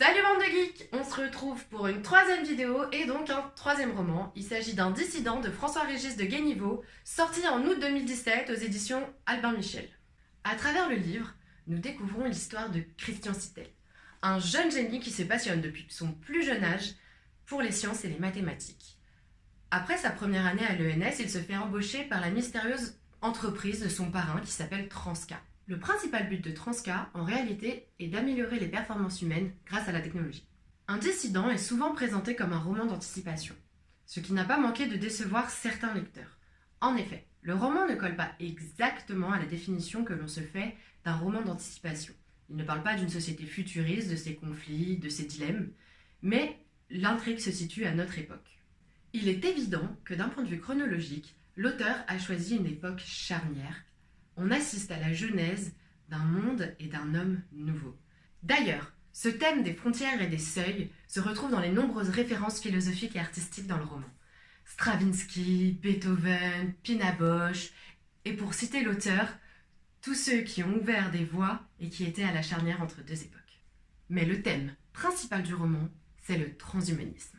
Salut bande de geeks! On se retrouve pour une troisième vidéo et donc un troisième roman. Il s'agit d'un dissident de François-Régis de Guéniveau, sorti en août 2017 aux éditions Albin Michel. À travers le livre, nous découvrons l'histoire de Christian Sittel, un jeune génie qui se passionne depuis son plus jeune âge pour les sciences et les mathématiques. Après sa première année à l'ENS, il se fait embaucher par la mystérieuse entreprise de son parrain qui s'appelle Transca. Le principal but de Transca, en réalité, est d'améliorer les performances humaines grâce à la technologie. Un dissident est souvent présenté comme un roman d'anticipation, ce qui n'a pas manqué de décevoir certains lecteurs. En effet, le roman ne colle pas exactement à la définition que l'on se fait d'un roman d'anticipation. Il ne parle pas d'une société futuriste, de ses conflits, de ses dilemmes, mais l'intrigue se situe à notre époque. Il est évident que d'un point de vue chronologique, l'auteur a choisi une époque charnière. On assiste à la genèse d'un monde et d'un homme nouveau. D'ailleurs, ce thème des frontières et des seuils se retrouve dans les nombreuses références philosophiques et artistiques dans le roman. Stravinsky, Beethoven, Pina Bausch, et pour citer l'auteur, tous ceux qui ont ouvert des voies et qui étaient à la charnière entre deux époques. Mais le thème principal du roman, c'est le transhumanisme.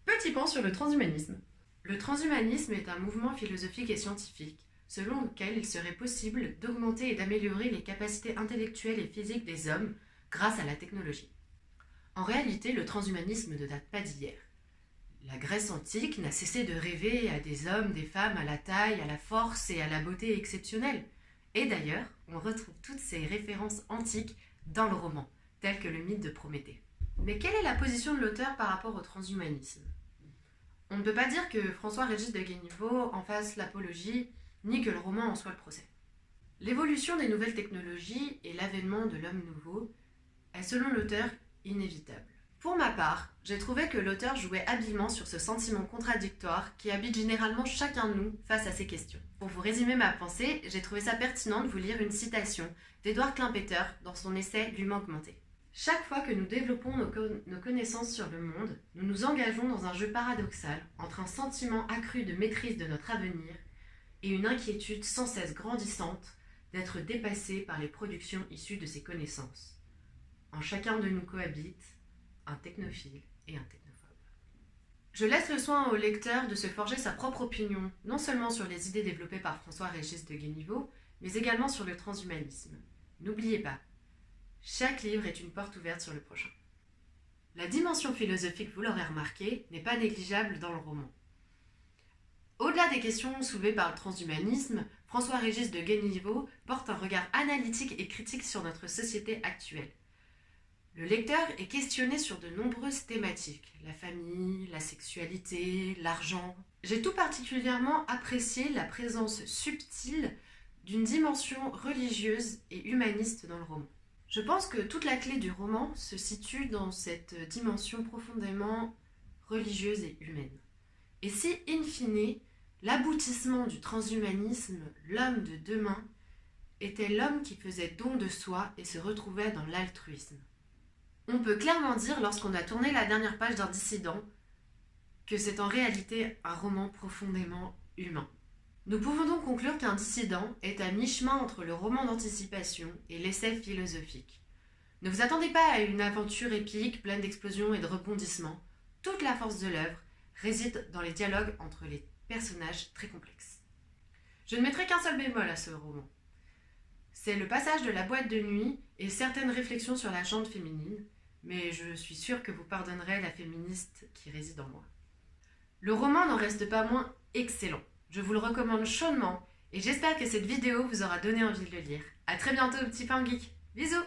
Petit point sur le transhumanisme. Le transhumanisme est un mouvement philosophique et scientifique selon lequel il serait possible d'augmenter et d'améliorer les capacités intellectuelles et physiques des hommes grâce à la technologie. En réalité, le transhumanisme ne date pas d'hier. La Grèce antique n'a cessé de rêver à des hommes, des femmes à la taille, à la force et à la beauté exceptionnelle. Et d'ailleurs, on retrouve toutes ces références antiques dans le roman, telles que le mythe de Prométhée. Mais quelle est la position de l'auteur par rapport au transhumanisme ? On ne peut pas dire que François-Régis de Guéniveau en fasse l'apologie, ni que le roman en soit le procès. L'évolution des nouvelles technologies et l'avènement de l'homme nouveau est selon l'auteur inévitable. Pour ma part, j'ai trouvé que l'auteur jouait habilement sur ce sentiment contradictoire qui habite généralement chacun de nous face à ces questions. Pour vous résumer ma pensée, j'ai trouvé ça pertinent de vous lire une citation d'Édouard Klimpeter dans son essai L'humain augmenté. Chaque fois que nous développons nos connaissances sur le monde, nous nous engageons dans un jeu paradoxal entre un sentiment accru de maîtrise de notre avenir et une inquiétude sans cesse grandissante d'être dépassé par les productions issues de ces connaissances. En chacun de nous cohabite un technophile et un technophobe. Je laisse le soin au lecteur de se forger sa propre opinion, non seulement sur les idées développées par François-Régis de Guéniveau, mais également sur le transhumanisme. N'oubliez pas, chaque livre est une porte ouverte sur le prochain. La dimension philosophique, vous l'aurez remarqué, n'est pas négligeable dans le roman. Au-delà des questions soulevées par le transhumanisme, François-Régis de Guéniveau porte un regard analytique et critique sur notre société actuelle. Le lecteur est questionné sur de nombreuses thématiques, la famille, la sexualité, l'argent. J'ai tout particulièrement apprécié la présence subtile d'une dimension religieuse et humaniste dans le roman. Je pense que toute la clé du roman se situe dans cette dimension profondément religieuse et humaine. Et si, in fine, l'aboutissement du transhumanisme, l'homme de demain, était l'homme qui faisait don de soi et se retrouvait dans l'altruisme. On peut clairement dire, lorsqu'on a tourné la dernière page d'un dissident, que c'est en réalité un roman profondément humain. Nous pouvons donc conclure qu'un dissident est à mi-chemin entre le roman d'anticipation et l'essai philosophique. Ne vous attendez pas à une aventure épique, pleine d'explosions et de rebondissements. Toute la force de l'œuvre réside dans les dialogues entre les personnages très complexes. Je ne mettrai qu'un seul bémol à ce roman. C'est le passage de la boîte de nuit et certaines réflexions sur la jante féminine, mais je suis sûre que vous pardonnerez la féministe qui réside en moi. Le roman n'en reste pas moins excellent. Je vous le recommande chaudement et j'espère que cette vidéo vous aura donné envie de le lire. A très bientôt, petit pain geek. Bisous!